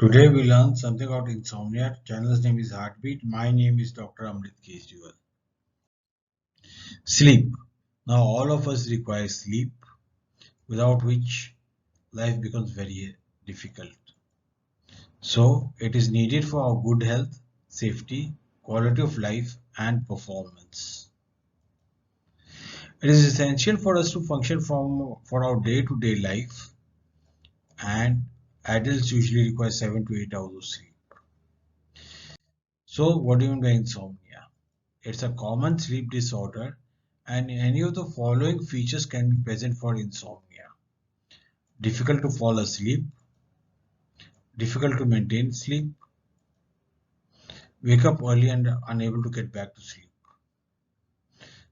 Today we learn something about insomnia. Channel's name is Heartbeat. My name is Dr. Amrit Kejriwal. Sleep. Now all of us require sleep, without which life becomes very difficult. So it is needed for our good health, safety, quality of life and performance. It is essential for us to function for our day-to-day life, and adults usually require 7 to 8 hours of sleep. So what do you mean by insomnia? It's a common sleep disorder, and any of the following features can be present for insomnia: difficult to fall asleep, difficult to maintain sleep, wake up early and unable to get back to sleep.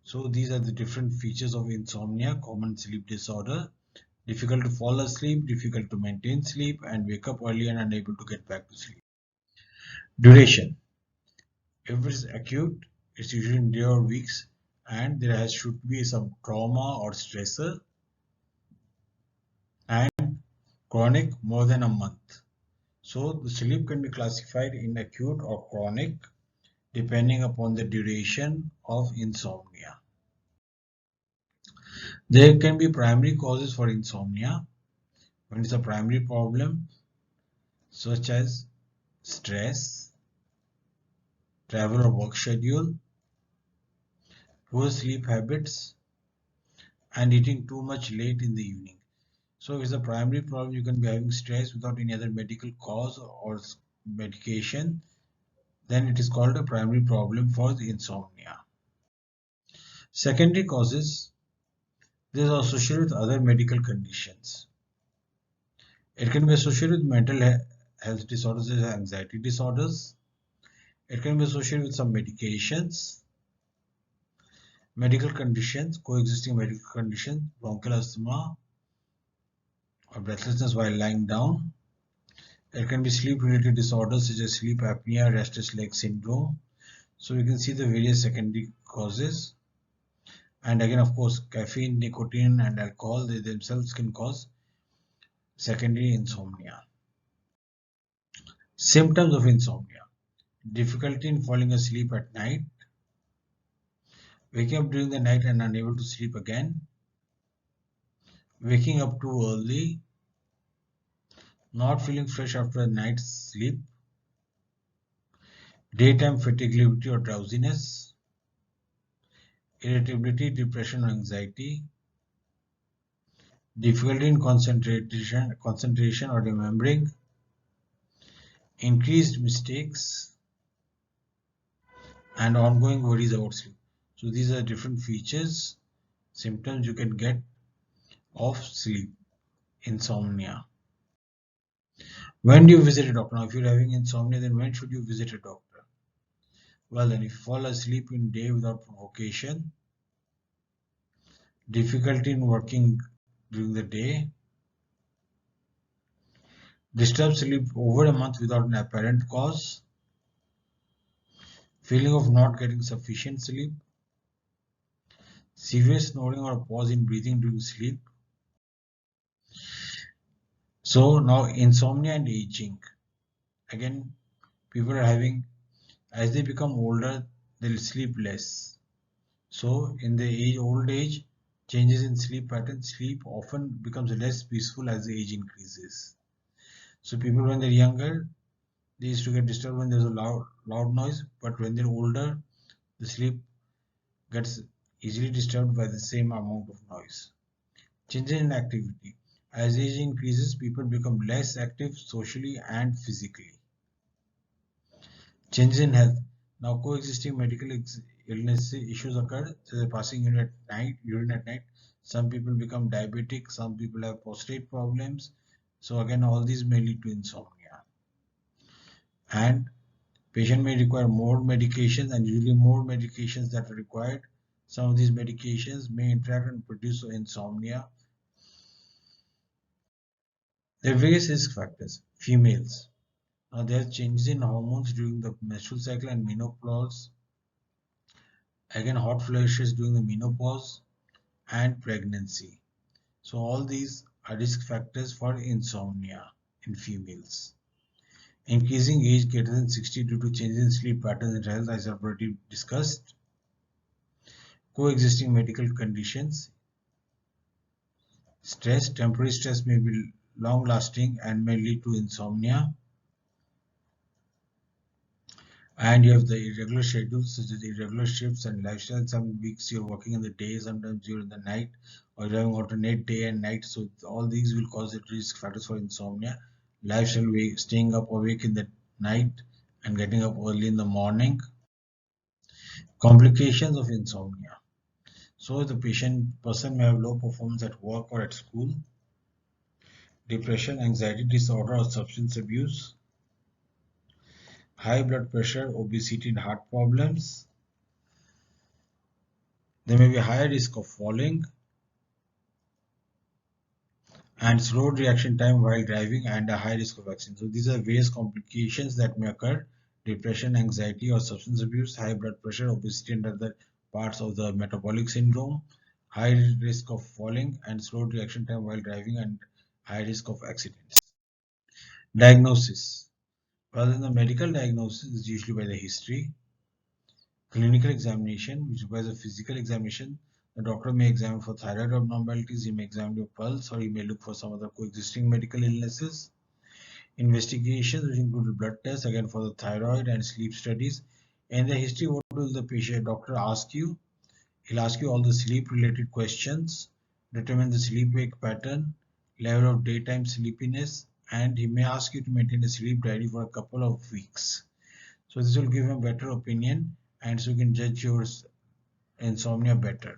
So these are the different features of insomnia, common sleep disorder: difficult to fall asleep, difficult to maintain sleep, and wake up early and unable to get back to sleep. Duration. If it's acute, it's usually in days or weeks, and should be some trauma or stressor, and chronic more than a month. So the sleep can be classified in acute or chronic depending upon the duration of insomnia. There can be primary causes for insomnia when it's a primary problem, such as stress, travel or work schedule, poor sleep habits, and eating too much late in the evening. So if it's a primary problem, you can be having stress without any other medical cause or medication, then it is called a primary problem for the insomnia. Secondary causes, these are associated with other medical conditions. It can be associated with mental health disorders such as anxiety disorders. It can be associated with some medications, medical conditions, coexisting medical conditions, bronchial asthma or breathlessness while lying down. It can be sleep-related disorders such as sleep apnea, restless leg syndrome. So you can see the various secondary causes. And again, of course, caffeine, nicotine, and alcohol, they themselves can cause secondary insomnia. Symptoms of insomnia: difficulty in falling asleep at night, waking up during the night and unable to sleep again, waking up too early, not feeling fresh after a night's sleep, daytime fatiguability or drowsiness, irritability, depression or anxiety, difficulty in concentration or remembering, increased mistakes, and ongoing worries about sleep. So these are different features, symptoms you can get of sleep, insomnia. When do you visit a doctor? Now, if you're having insomnia, then when should you visit a doctor? Well, then if you fall asleep in day without provocation, difficulty in working during the day, disturbed sleep over a month without an apparent cause, feeling of not getting sufficient sleep, severe snoring or a pause in breathing during sleep. So now insomnia and aging. Again, people are having, as they become older, they'll sleep less. So in the old age, changes in sleep pattern, sleep often becomes less peaceful as the age increases. So people when they're younger, they used to get disturbed when there's a loud noise, but when they're older, the sleep gets easily disturbed by the same amount of noise. Changes in activity. As age increases, people become less active socially and physically. Changes in health. Now, coexisting medical illness issues occur. So they're passing urine at night. Some people become diabetic. Some people have prostate problems. So again, all these may lead to insomnia. And patient may require more medications, and usually more medications that are required. Some of these medications may interact and produce insomnia. There are various risk factors. Females. Now, there are changes in hormones during the menstrual cycle and menopause. Again, hot flushes during the menopause and pregnancy. So all these are risk factors for insomnia in females. Increasing age greater than 60 due to changes in sleep patterns and health, as I've already discussed. Coexisting medical conditions. Stress. Temporary stress may be long-lasting and may lead to insomnia. And you have the irregular schedules, such as irregular shifts and lifestyle. Some weeks you're working in the day, sometimes you're in the night, or you're having alternate day and night. So all these will cause the risk factors for insomnia. Lifestyle, staying up awake in the night and getting up early in the morning. Complications of insomnia. So the person may have low performance at work or at school. Depression, anxiety disorder, or substance abuse. High blood pressure, obesity, and heart problems. There may be a higher risk of falling and slow reaction time while driving and a high risk of accident. So these are various complications that may occur: depression, anxiety, or substance abuse, high blood pressure, obesity, and other parts of the metabolic syndrome, high risk of falling and slow reaction time while driving, and high risk of accidents. Diagnosis. Well, in the medical diagnosis is usually by the history. Clinical examination, which requires a physical examination. The doctor may examine for thyroid abnormalities, he may examine your pulse, or he may look for some other coexisting medical illnesses. Investigations, which include blood tests, again for the thyroid, and sleep studies. In the history, what will the doctor ask you? He'll ask you all the sleep related questions, determine the sleep wake pattern, level of daytime sleepiness, and he may ask you to maintain a sleep diary for a couple of weeks. So this will give him a better opinion, and so you can judge your insomnia better.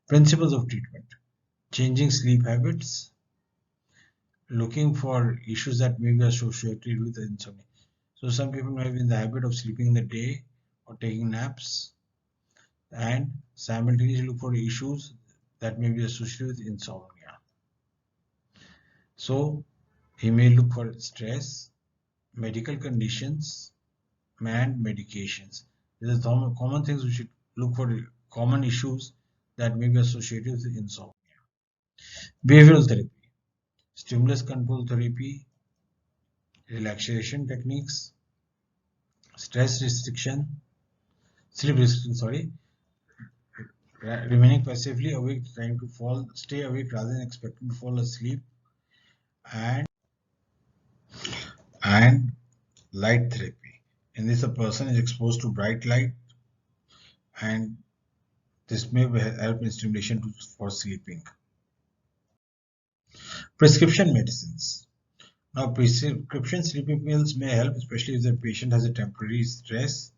Principles of treatment. Changing sleep habits. Looking for issues that may be associated with insomnia. So some people may be in the habit of sleeping in the day or taking naps, and simultaneously look for issues that may be associated with insomnia. So he may look for stress, medical conditions, and medications. These are common things we should look for, common issues that may be associated with insomnia. Behavioral therapy, stimulus control therapy, relaxation techniques, stress restriction, sleep restriction, remaining passively awake, trying to stay awake rather than expecting to fall asleep, and light therapy. In this, a person is exposed to bright light, and this may help in stimulation for sleeping. Prescription medicines. Now, prescription sleeping pills may help, especially if the patient has a temporary stress,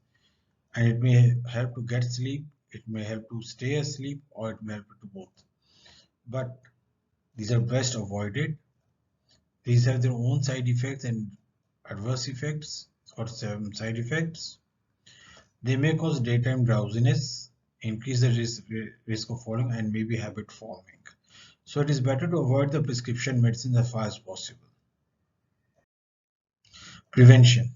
and it may help to get sleep, it may help to stay asleep, or it may help to both. But these are best avoided. These have their own side effects and adverse effects, or side effects. They may cause daytime drowsiness, increase the risk of falling, and maybe habit forming. So it is better to avoid the prescription medicines as far as possible. Prevention.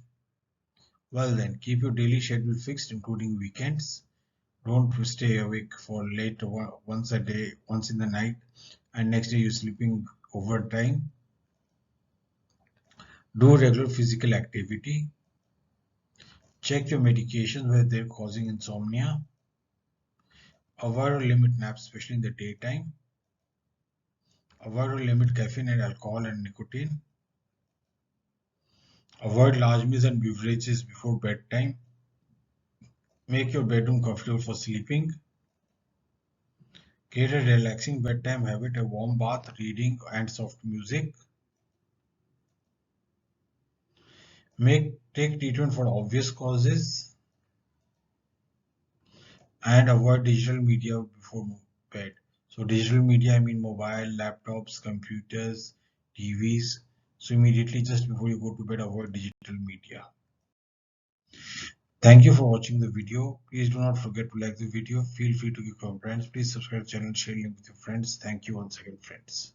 Well then, keep your daily schedule fixed, including weekends. Don't stay awake for late once a day, once in the night, and next day you're sleeping overtime. Do regular physical activity. Check your medications whether they're causing insomnia. Avoid or limit naps, especially in the daytime. Avoid or limit caffeine and alcohol and nicotine. Avoid large meals and beverages before bedtime. Make your bedroom comfortable for sleeping. Create a relaxing bedtime habit, a warm bath, reading, and soft music. Take treatment for obvious causes, and avoid digital media before bed. So digital media, I mean mobile, laptops, computers, TVs. So immediately just before you go to bed, avoid digital media. Thank you for watching the video. Please do not forget to like the video. Feel free to give your friends. Please subscribe to the channel and share link with your friends. Thank you once again, friends.